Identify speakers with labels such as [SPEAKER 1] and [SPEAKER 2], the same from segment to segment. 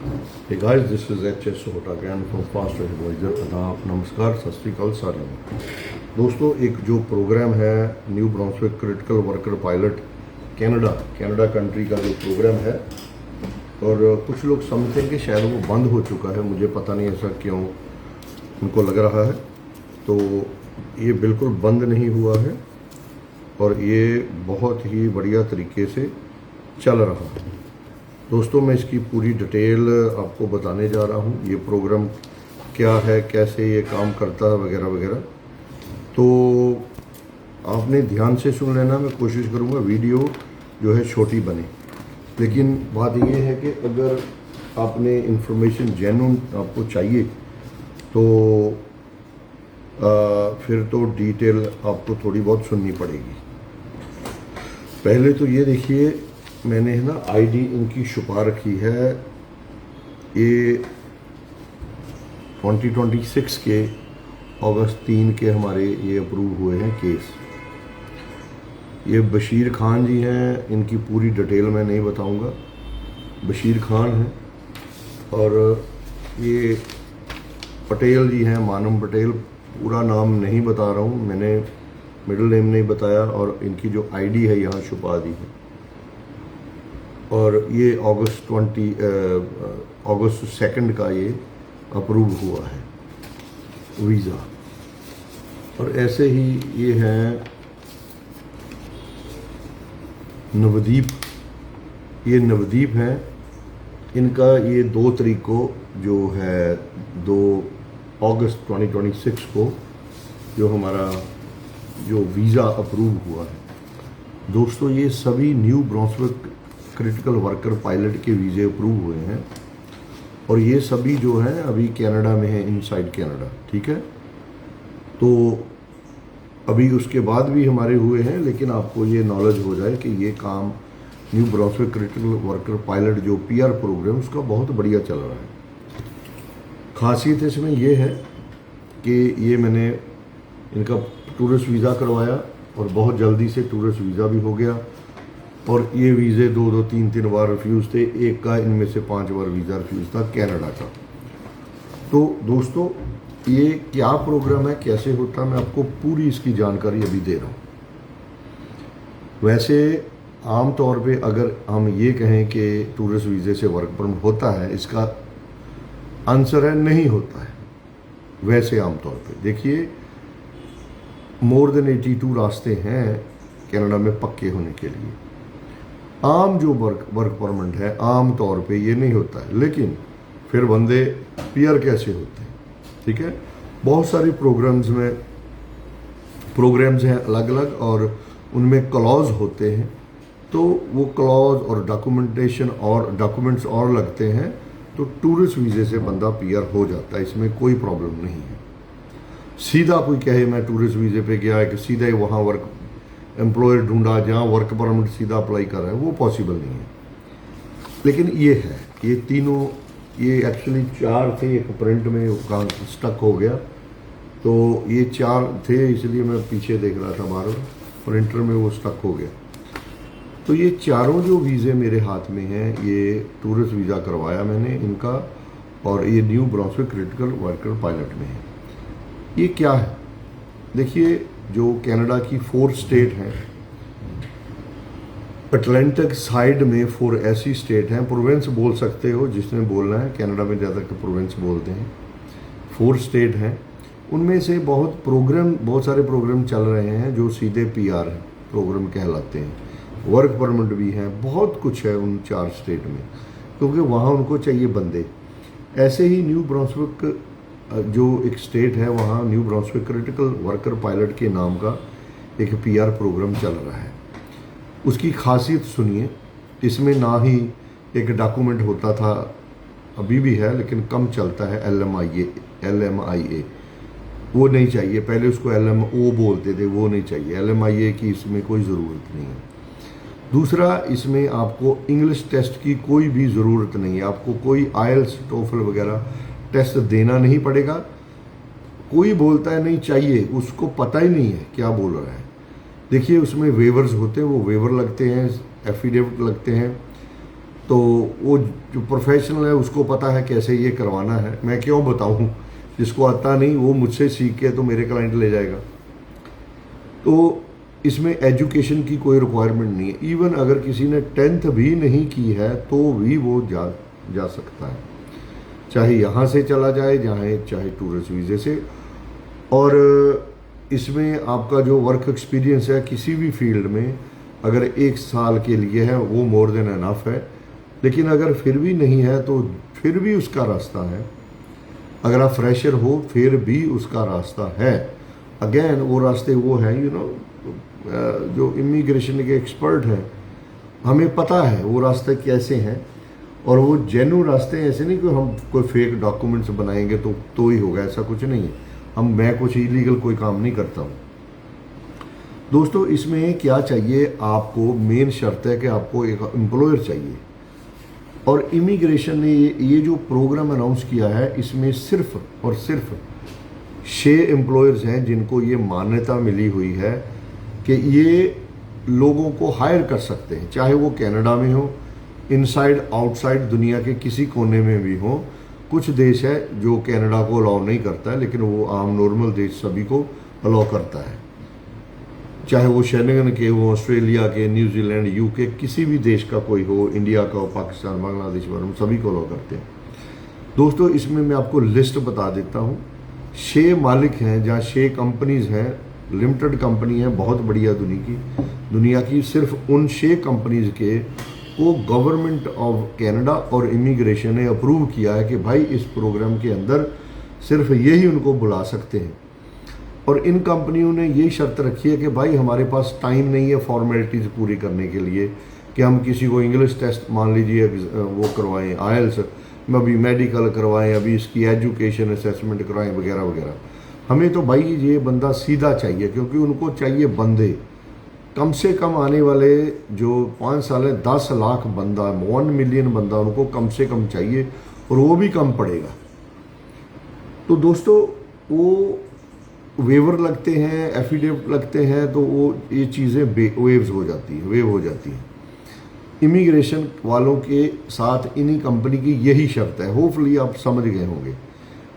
[SPEAKER 1] Hey guys, this is HS Sota again from Fast Advisor। आदाब, नमस्कार, सत श्री अकाल सारे दोस्तों। एक जो प्रोग्राम है New Brunswick critical worker pilot Canada country का जो प्रोग्राम है, और कुछ लोग समझते हैं कि शायद वो बंद हो चुका है। मुझे पता नहीं ऐसा क्यों उनको लग रहा है। तो ये बिल्कुल बंद नहीं हुआ है और ये बहुत ही बढ़िया तरीके से चल रहा है। दोस्तों, मैं इसकी पूरी डिटेल आपको बताने जा रहा हूँ। ये प्रोग्राम क्या है, कैसे ये काम करता है, वगैरह वगैरह। तो आपने ध्यान से सुन लेना। मैं कोशिश करूँगा वीडियो जो है छोटी बने, लेकिन बात ये है कि अगर आपने इंफॉर्मेशन जेन्युइन आपको चाहिए तो फिर तो डिटेल आपको थोड़ी बहुत सुननी पड़ेगी। पहले तो ये देखिए, मैंने है ना आईडी इनकी छुपा रखी है। ये 2026 के अगस्त 3 के हमारे ये अप्रूव हुए हैं केस। ये बशीर खान जी हैं, इनकी पूरी डिटेल मैं नहीं बताऊंगा। बशीर खान हैं और ये पटेल जी हैं, मानम पटेल। पूरा नाम नहीं बता रहा हूँ, मैंने मिडिल नेम नहीं बताया, और इनकी जो आईडी है यहाँ छुपा दी है। और ये अगस्त 2 का ये अप्रूव हुआ है वीज़ा। और ऐसे ही ये हैं नवदीप। ये नवदीप हैं, इनका ये 2 तारीख को जो है 2 अगस्त 2026 को जो हमारा जो वीज़ा अप्रूव हुआ है। दोस्तों, ये सभी new Brunswick critical worker pilot के वीज़े अप्रूव हुए हैं, और ये सभी जो हैं अभी कनाडा में हैं, इनसाइड कनाडा। ठीक है, तो अभी उसके बाद भी हमारे हुए हैं, लेकिन आपको ये नॉलेज हो जाए कि ये काम new Brunswick critical worker pilot जो पीआर प्रोग्राम, उसका बहुत बढ़िया चल रहा है। खासियत इसमें यह है कि ये मैंने इनका टूरिस्ट वीज़ा करवाया और बहुत जल्दी से टूरिस्ट वीज़ा भी हो गया। और ये वीज़े 2-3 बार रिफ्यूज़ थे, एक का इनमें से 5 बार वीज़ा रिफ्यूज़ था कनाडा का। तो दोस्तों, ये क्या प्रोग्राम है, कैसे होता है, मैं आपको पूरी इसकी जानकारी अभी दे रहा हूँ। वैसे आम तौर पे अगर हम ये कहें कि टूरिस्ट वीज़े से वर्क परमिट होता है, इसका आंसर है नहीं होता है। वैसे आम तौर पे देखिए, मोर देन 82 रास्ते हैं कनाडा में पक्के होने के लिए। आम जो वर्क परमिट है, आम तौर पे ये नहीं होता है, लेकिन फिर बंदे पीआर कैसे होते हैं। ठीक है, बहुत सारे प्रोग्राम्स हैं अलग अलग, और उनमें क्लॉज होते हैं। तो वो क्लॉज और डॉक्यूमेंटेशन और डॉक्यूमेंट्स और लगते हैं, तो टूरिस्ट वीज़े से बंदा पीआर हो जाता है। इसमें कोई प्रॉब्लम नहीं है। सीधा कोई कहे मैं टूरिस्ट वीज़े पे गया है कि सीधा ही वहाँ वर्क एम्प्लॉयर ढूंढा जहाँ वर्क परमिट सीधा अप्लाई कर रहा है, वो पॉसिबल नहीं है। लेकिन ये है, ये तीनों, ये एक्चुअली 4 थे, एक प्रिंट में काम स्टक हो गया, तो ये 4 थे, इसलिए मैं पीछे देख रहा था बार बार, प्रिंटर में वो स्टक हो गया। तो ये चारों जो वीज़े मेरे हाथ में हैं, ये टूरिस्ट वीज़ा करवाया मैंने इनका, और ये new Brunswick critical worker pilot में है। ये क्या है देखिए, जो कनाडा की 4 स्टेट हैं, अटलांटिक साइड में 4 ऐसी स्टेट हैं, प्रोविंस बोल सकते हो जिसने बोलना है, कनाडा में ज़्यादातर प्रोविंस बोलते हैं। 4 स्टेट हैं, उनमें से बहुत सारे प्रोग्राम चल रहे हैं जो सीधे पीआर प्रोग्राम कहलाते हैं। वर्क परमिट भी हैं, बहुत कुछ है उन 4 स्टेट में, क्योंकि वहाँ उनको चाहिए बंदे। ऐसे ही न्यू ब्रांसविक जो एक स्टेट है, वहाँ new Brunswick critical worker pilot के नाम का एक पीआर प्रोग्राम चल रहा है। उसकी खासियत सुनिए, इसमें ना ही एक डॉक्यूमेंट होता था, अभी भी है लेकिन कम चलता है, LMIA वो नहीं चाहिए। पहले उसको LMO बोलते थे, वो नहीं चाहिए। LMIA की इसमें कोई ज़रूरत नहीं है। दूसरा, इसमें आपको इंग्लिश टेस्ट की कोई भी ज़रूरत नहीं है। आपको कोई IELTS टोफल वगैरह टेस्ट देना नहीं पड़ेगा। कोई बोलता है नहीं चाहिए, उसको पता ही नहीं है क्या बोल रहा है। देखिए, उसमें वेवर्स होते हैं, वो वेवर लगते हैं, एफिडेविट लगते हैं, तो तो वो जो प्रोफेशनल है उसको पता है कैसे ये करवाना है, मैं क्यों बताऊं, जिसको आता नहीं वो मुझसे सीख के तो मेरे क्लाइंट ले जाएगा। तो इसमें एजुकेशन की कोई रिक्वायरमेंट नहीं है, इवन अगर किसी ने 10th भी नहीं की है तो भी वो जा सकता है, चाहे यहाँ से चला जाए चाहे टूरिस्ट वीज़े से। और इसमें आपका जो वर्क एक्सपीरियंस है किसी भी फील्ड में अगर 1 साल के लिए है वो मोर देन एनफ है, लेकिन अगर फिर भी नहीं है तो फिर भी उसका रास्ता है। अगर आप फ्रेशर हो फिर भी उसका रास्ता है। अगेन वो रास्ते वो हैं जो इमिग्रेशन के एक्सपर्ट हैं, हमें पता है वो रास्ते कैसे हैं, और वो जेन्युइन रास्ते हैं। ऐसे नहीं कि हम कोई फेक डॉक्यूमेंट्स बनाएंगे तो ही होगा, ऐसा कुछ नहीं है। मैं कुछ इलीगल कोई काम नहीं करता हूँ। दोस्तों इसमें क्या चाहिए आपको, मेन शर्त है कि आपको एक एम्प्लॉयर चाहिए। और इमिग्रेशन ने ये जो प्रोग्राम अनाउंस किया है इसमें सिर्फ और सिर्फ 6 एम्प्लॉयर्स हैं जिनको ये मान्यता मिली हुई है कि ये लोगों को हायर कर सकते हैं, चाहे वो कनाडा में हो, इनसाइड आउटसाइड दुनिया के किसी कोने में भी हो। कुछ देश है जो कनाडा को अलाउ नहीं करता है, लेकिन वो आम नॉर्मल देश सभी को अलाउ करता है, चाहे वो शेंगन के हो, ऑस्ट्रेलिया के, न्यूजीलैंड, यूके, किसी भी देश का कोई हो, इंडिया का हो, पाकिस्तान, बांग्लादेश, हम सभी को अलाउ करते हैं। दोस्तों इसमें मैं आपको लिस्ट बता देता हूँ। 6 मालिक हैं, जहाँ 6 कंपनीज हैं, लिमिटेड कंपनी है, बहुत बढ़िया दुनिया की। सिर्फ उन 6 कंपनीज के को गवर्नमेंट ऑफ कनाडा और इमिग्रेशन ने अप्रूव किया है कि भाई इस प्रोग्राम के अंदर सिर्फ यही उनको बुला सकते हैं। और इन कंपनियों ने ये शर्त रखी है कि भाई हमारे पास टाइम नहीं है फॉर्मेलिटीज़ पूरी करने के लिए, कि हम किसी को इंग्लिश टेस्ट मान लीजिए वो करवाएं, आयल्स में अभी मेडिकल करवाएं, अभी इसकी एजुकेशन असेसमेंट करवाएं वगैरह वगैरह। हमें तो भाई ये बंदा सीधा चाहिए, क्योंकि उनको चाहिए बंदे कम से कम आने वाले जो 5 साल है 10 लाख बंदा, 1 मिलियन बंदा उनको कम से कम चाहिए, और वो भी कम पड़ेगा। तो दोस्तों वो वेवर लगते हैं, एफिडेविट लगते हैं, तो वो ये चीज़ें वेव हो जाती हैं। इमिग्रेशन वालों के साथ इन्हीं कंपनी की यही शर्त है। होपफुली आप समझ गए होंगे।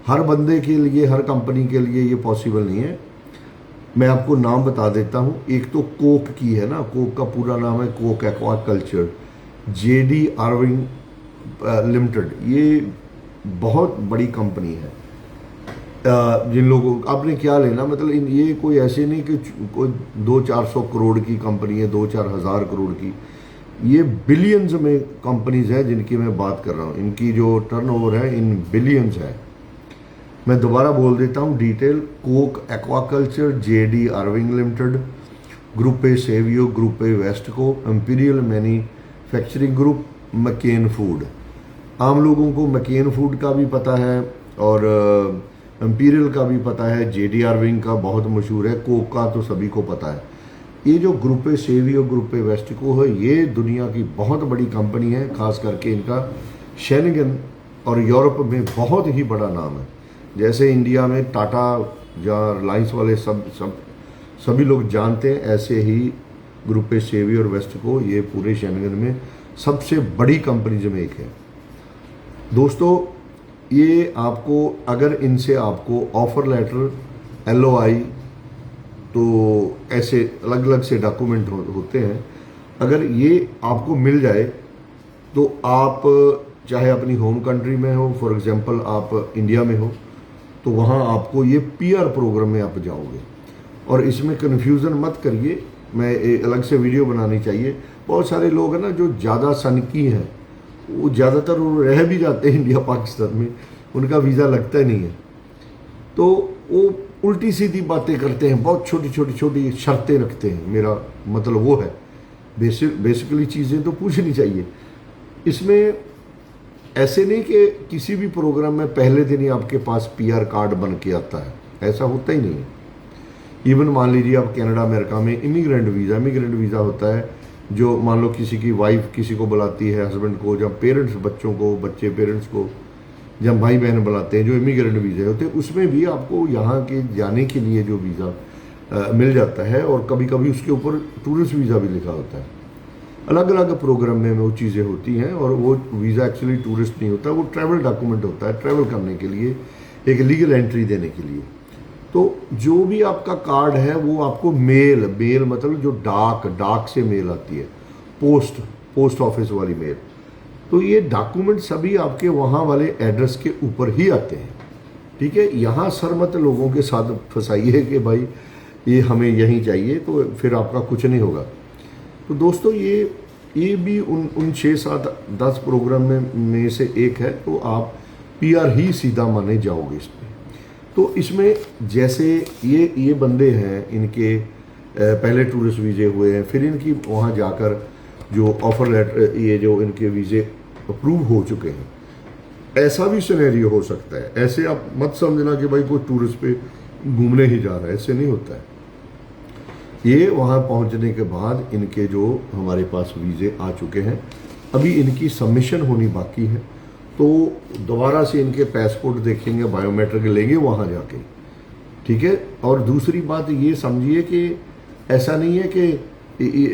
[SPEAKER 1] हर बंदे के लिए, हर कंपनी के लिए ये पॉसिबल नहीं है। मैं आपको नाम बता देता हूँ। एक तो कोक की है ना, कोक का पूरा नाम है Coke aquaculture, JD Irving limited. ये बहुत बड़ी कंपनी है। जिन लोगों आपने क्या लेना, मतलब ये कोई ऐसे नहीं कि कोई 200-400 करोड़ की कंपनी है, 2-4 हज़ार करोड़ की। ये बिलियंस में कंपनीज हैं जिनकी मैं बात कर रहा हूँ। इनकी जो टर्नओवर है इन बिलियंस है। मैं दोबारा बोल देता हूँ detail. Cooke aquaculture, JD Irving limited, group a Savoie, group a Westco, imperial manufacturing group, McCain food. आम लोगों को मैकेन फूड का भी पता है और इंपीरियल का भी पता है, JD Irving का बहुत मशहूर है, कोक का तो सभी को पता है। ये जो group a Savoie, group a Westco है, ये दुनिया की बहुत बड़ी कंपनी है। खास करके इनका शेंगन और यूरोप में बहुत ही बड़ा नाम है। जैसे इंडिया में टाटा या रिलायंस वाले सभी लोग जानते हैं, ऐसे ही ग्रुप ए सेवियो और वेस्टको ये पूरे शेंगन में सबसे बड़ी कंपनीज में एक है। दोस्तों ये आपको, अगर इनसे आपको ऑफर लेटर, LOI, तो ऐसे अलग अलग से डॉक्यूमेंट होते हैं, अगर ये आपको मिल जाए तो आप चाहे अपनी होम कंट्री में हो, फॉर एग्जांपल आप इंडिया में हो, तो वहाँ आपको ये PR प्रोग्राम में आप जाओगे। और इसमें कन्फ्यूज़न मत करिए, मैं अलग से वीडियो बनानी चाहिए। बहुत सारे लोग हैं ना जो ज़्यादा सनकी हैं, वो ज़्यादातर वो रह भी जाते हैं इंडिया पाकिस्तान में, उनका वीज़ा लगता ही नहीं है, तो वो उल्टी सीधी बातें करते हैं, बहुत छोटी शर्तें रखते हैं। मेरा मतलब वो है, बेसिकली चीज़ें तो पूछनी चाहिए। इसमें ऐसे नहीं कि किसी भी प्रोग्राम में पहले दिन ही आपके पास PR कार्ड बन के आता है, ऐसा होता ही नहीं है। इवन मान लीजिए आप कनाडा अमेरिका में इमिग्रेंट वीज़ा होता है, जो मान लो किसी की वाइफ किसी को बुलाती है, हस्बैंड को, जब पेरेंट्स बच्चों को, बच्चे पेरेंट्स को, जब भाई बहन बुलाते हैं, जो इमिग्रेंट वीज़े होते हैं, उसमें भी आपको यहाँ के जाने के लिए जो वीज़ा मिल जाता है, और कभी कभी उसके ऊपर टूरिस्ट वीज़ा भी लिखा होता है। अलग अलग प्रोग्राम में वो चीज़ें होती हैं। और वो वीज़ा एक्चुअली टूरिस्ट नहीं होता, वो ट्रैवल डॉक्यूमेंट होता है, ट्रैवल करने के लिए, एक लीगल एंट्री देने के लिए। तो जो भी आपका कार्ड है वो आपको मेल मतलब जो डाक से मेल आती है, पोस्ट ऑफिस वाली मेल, तो ये डॉक्यूमेंट सभी आपके वहाँ वाले एड्रेस के ऊपर ही आते हैं। ठीक है, यहाँ सर मत लोगों के साथ फंसाइए कि भाई ये हमें यहीं चाहिए, तो फिर आपका कुछ नहीं होगा। तो दोस्तों ये भी उन 6, 7, 10 प्रोग्राम में से एक है। तो आप PR ही सीधा माने जाओगे इसमें। तो इसमें जैसे ये बंदे हैं, इनके पहले टूरिस्ट वीज़े हुए हैं, फिर इनकी वहाँ जाकर जो ऑफर लेटर, ये जो इनके वीज़े अप्रूव हो चुके हैं, ऐसा भी सिनेरियो हो सकता है। ऐसे आप मत समझना कि भाई कोई टूरिस्ट पे घूमने ही जा रहा है, ऐसे नहीं होता है। ये वहाँ पहुँचने के बाद इनके जो हमारे पास वीज़े आ चुके हैं, अभी इनकी सबमिशन होनी बाकी है। तो दोबारा से इनके पासपोर्ट देखेंगे, बायोमेट्रिक लेंगे वहाँ जाके। ठीक है, और दूसरी बात ये समझिए कि ऐसा नहीं है कि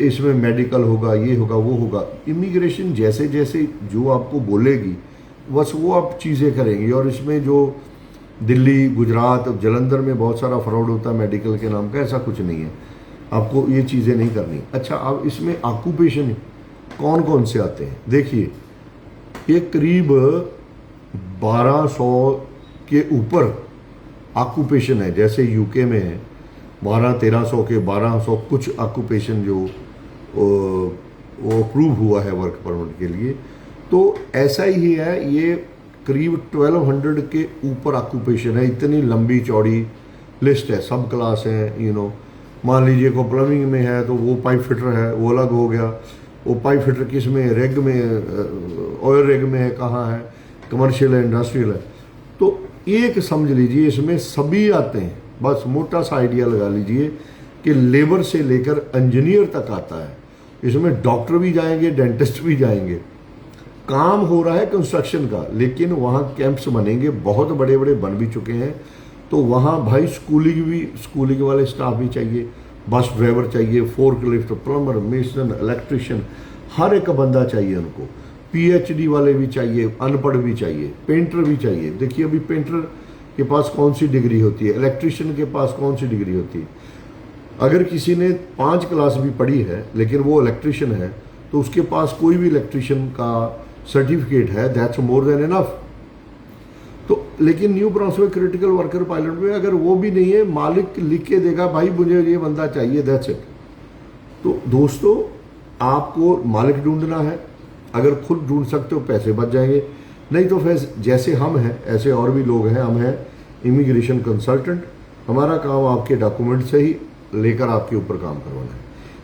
[SPEAKER 1] इसमें मेडिकल होगा, ये होगा, वो होगा। इमिग्रेशन जैसे जैसे जो आपको बोलेगी बस वो आप चीज़ें करेंगी। और इसमें जो दिल्ली, गुजरात, जलंधर में बहुत सारा फ्रॉड होता है मेडिकल के नाम का, ऐसा कुछ नहीं है, आपको ये चीज़ें नहीं करनी। अच्छा, अब इसमें ऑक्यूपेशन कौन कौन से आते हैं देखिए। ये करीब 1200 के ऊपर ऑक्यूपेशन है। जैसे यूके में है 1200-1300 के 1200 कुछ ऑक्यूपेशन जो वो अप्रूव हुआ है वर्क परमिट के लिए। तो ऐसा ही है, ये करीब 1200 के ऊपर ऑक्यूपेशन है। इतनी लंबी चौड़ी लिस्ट है, सब क्लास हैं। मान लीजिए को प्लम्बिंग में है तो वो पाइप फिटर है, वो अलग हो गया। वो पाइप फिटर किस में, रेग में, ऑयल रेग में है, कहाँ है, कमर्शियल है, इंडस्ट्रियल है। तो एक समझ लीजिए इसमें सभी आते हैं। बस मोटा सा आइडिया लगा लीजिए कि लेबर से लेकर इंजीनियर तक आता है। इसमें डॉक्टर भी जाएंगे, डेंटिस्ट भी जाएंगे। काम हो रहा है कंस्ट्रक्शन का, लेकिन वहाँ कैंप्स बनेंगे, बहुत बड़े बड़े बन भी चुके हैं। तो वहाँ भाई स्कूलिंग वाले स्टाफ भी चाहिए, बस ड्राइवर चाहिए, fork lift, plumber, mason, electrician, हर एक बंदा चाहिए उनको। PhD वाले भी चाहिए, अनपढ़ भी चाहिए, पेंटर भी चाहिए। देखिए अभी पेंटर के पास कौन सी डिग्री होती है, इलेक्ट्रिशियन के पास कौन सी डिग्री होती है। अगर किसी ने 5 क्लास भी पढ़ी है लेकिन वो इलेक्ट्रिशियन है, तो उसके पास कोई भी इलेक्ट्रिशियन का सर्टिफिकेट है, दैट्स मोर देन इनफ। तो लेकिन new Brunswick critical worker pilot में अगर वो भी नहीं है, मालिक लिख के देगा भाई मुझे ये बंदा चाहिए, दैट्स इट। तो दोस्तों आपको मालिक ढूंढना है। अगर खुद ढूंढ सकते हो पैसे बच जाएंगे, नहीं तो फिर जैसे हम हैं ऐसे और भी लोग हैं। हम हैं इमिग्रेशन कंसल्टेंट। हमारा काम आपके डॉक्यूमेंट से ही लेकर आपके ऊपर काम करवाना है।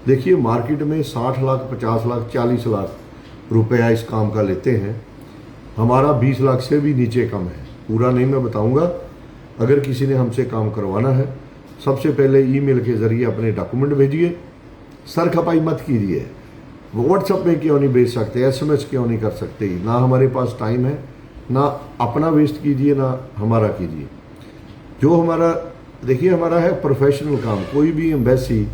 [SPEAKER 1] देखिए मार्केट में 60 लाख, 50 लाख, 40 लाख रुपया इस काम का लेते हैं। हमारा 20 लाख से भी नीचे कम है। पूरा नहीं मैं बताऊंगा। अगर किसी ने हमसे काम करवाना है, सबसे पहले ईमेल के ज़रिए अपने डॉक्यूमेंट भेजिए। सर खपाई मत कीजिए। व्हाट्सएप में क्यों नहीं भेज सकते, SMS क्यों नहीं कर सकते। ना हमारे पास टाइम है, ना अपना वेस्ट कीजिए, ना हमारा कीजिए। जो हमारा देखिए हमारा है प्रोफेशनल काम। कोई भी एम्बेसी,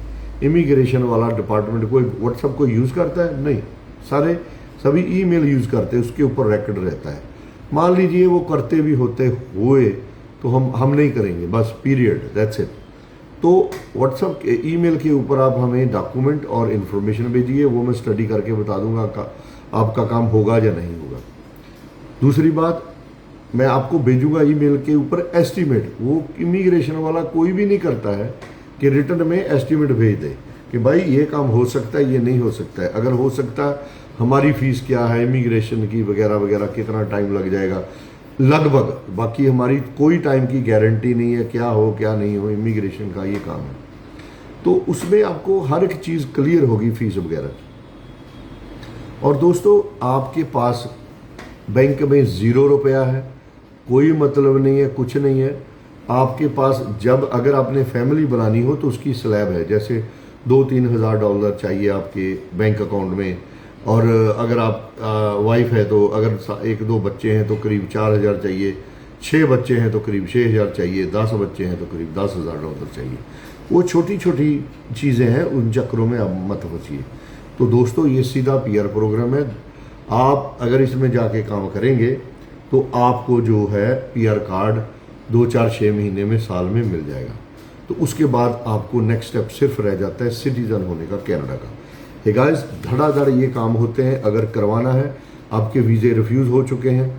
[SPEAKER 1] इमिग्रेशन वाला डिपार्टमेंट कोई व्हाट्सएप को यूज़ करता है? नहीं, सभी ईमेल यूज़ करते हैं, उसके ऊपर रिकॉर्ड रहता है। मान लीजिए वो करते भी हुए तो हम नहीं करेंगे, बस पीरियड, दैट्स इट। तो व्हाट्सएप के ईमेल के ऊपर आप हमें डॉक्यूमेंट और इन्फॉर्मेशन भेजिए, वो मैं स्टडी करके बता दूंगा आपका काम होगा या नहीं होगा। दूसरी बात, मैं आपको भेजूंगा ईमेल के ऊपर एस्टीमेट। वो इमिग्रेशन वाला कोई भी नहीं करता है कि रिटर्न में एस्टीमेट भेज दे कि भाई ये काम हो सकता है, ये नहीं हो सकता है। अगर हो सकता है, हमारी फीस क्या है इमिग्रेशन की, वगैरह वगैरह, कितना टाइम लग जाएगा लगभग। बाकी हमारी कोई टाइम की गारंटी नहीं है, क्या हो क्या नहीं हो, इमिग्रेशन का ये काम है। तो उसमें आपको हर एक चीज़ क्लियर होगी, फीस वगैरह। और दोस्तों आपके पास बैंक में 0 रुपया है, कोई मतलब नहीं है, कुछ नहीं है आपके पास। जब अगर आपने फैमिली बनानी हो तो उसकी स्लैब है, जैसे $2-3 हज़ार डॉलर चाहिए आपके बैंक अकाउंट में। और अगर आप वाइफ है तो अगर 1-2 बच्चे हैं तो करीब 4,000 चाहिए, 6 बच्चे हैं तो करीब 6,000 चाहिए, 10 बच्चे हैं तो करीब $10,000 चाहिए। वो छोटी छोटी चीज़ें हैं, उन चक्रों में आप मत फंसिए। तो दोस्तों ये सीधा पीआर प्रोग्राम है। आप अगर इसमें जाके काम करेंगे तो आपको जो है पीआर कार्ड 2 4 6 महीने में, साल में मिल जाएगा। तो उसके बाद आपको नेक्स्ट स्टेप सिर्फ रह जाता है सिटीजन होने का कनाडा का। हे गाइस, धड़ाधड़ ये काम होते हैं। अगर करवाना है, आपके वीज़े रिफ्यूज़ हो चुके हैं,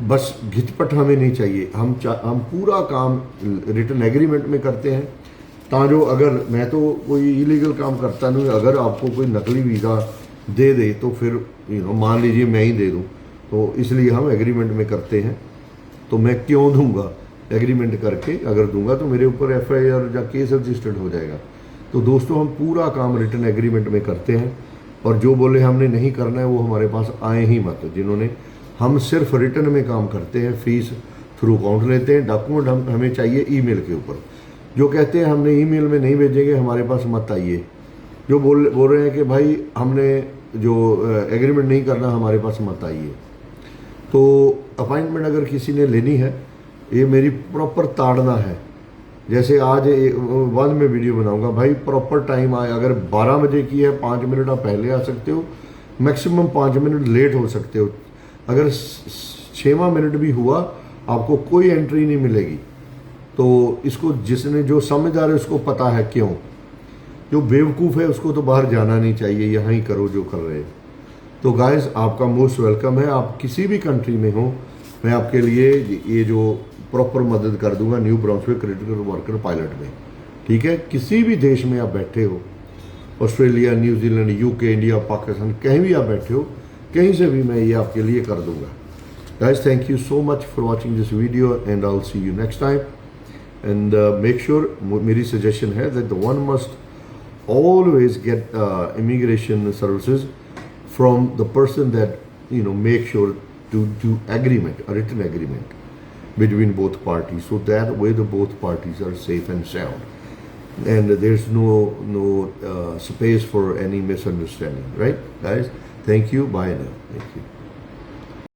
[SPEAKER 1] बस घिचपट हमें नहीं चाहिए। हम पूरा काम रिटर्न एग्रीमेंट में करते हैं। ताजो अगर मैं तो कोई इलीगल काम करता नहीं, अगर आपको कोई नकली वीज़ा दे दे तो फिर मान लीजिए मैं ही दे दूं, तो इसलिए हम एग्रीमेंट में करते हैं। तो मैं क्यों दूंगा, एग्रीमेंट करके अगर दूंगा तो मेरे ऊपर एफआईआर या केस रजिस्टर्ड हो जाएगा। तो दोस्तों हम पूरा काम रिटर्न एग्रीमेंट में करते हैं, और जो बोले हमने नहीं करना है वो हमारे पास आए ही मत। जिन्होंने, हम सिर्फ रिटर्न में काम करते हैं, फीस थ्रू अकाउंट लेते हैं। डॉक्यूमेंट हमें चाहिए ईमेल के ऊपर। जो कहते हैं हमने ईमेल में नहीं भेजेंगे, हमारे पास मत आइए। जो बोल रहे हैं कि भाई हमने जो एग्रीमेंट नहीं करना, हमारे पास मत आइए। तो अपॉइंटमेंट अगर किसी ने लेनी है, ये मेरी प्रॉपर ताड़ना है। जैसे आज बाद में वीडियो बनाऊंगा, भाई प्रॉपर टाइम आए। अगर 12 बजे की है, 5 मिनट आप पहले आ सकते हो, मैक्सिमम 5 मिनट लेट हो सकते हो। अगर 6वां मिनट भी हुआ, आपको कोई एंट्री नहीं मिलेगी। तो इसको जिसने, जो समझदार है उसको पता है क्यों। जो बेवकूफ़ है उसको तो बाहर जाना नहीं चाहिए, यहाँ ही करो जो कर रहे हैं। तो गाइस, आपका मोस्ट वेलकम है। आप किसी भी कंट्री में हो, मैं आपके लिए ये जो प्रॉपर मदद कर दूंगा new Brunswick critical worker pilot में। ठीक है, किसी भी देश में आप बैठे हो, Australia, New Zealand, UK, India, Pakistan, कहीं भी आप बैठे हो, कहीं से भी मैं ये आपके लिए कर दूंगा। Guys, thank you so much for watching this video and I will see you next time. And make sure, मेरी सजेशन है that the one must always get immigration services from the person that make sure to do agreement, a written agreement between both parties, so that way the both parties are safe and sound, and there's no space for any misunderstanding, right guys? Thank you. Bye now. Thank you.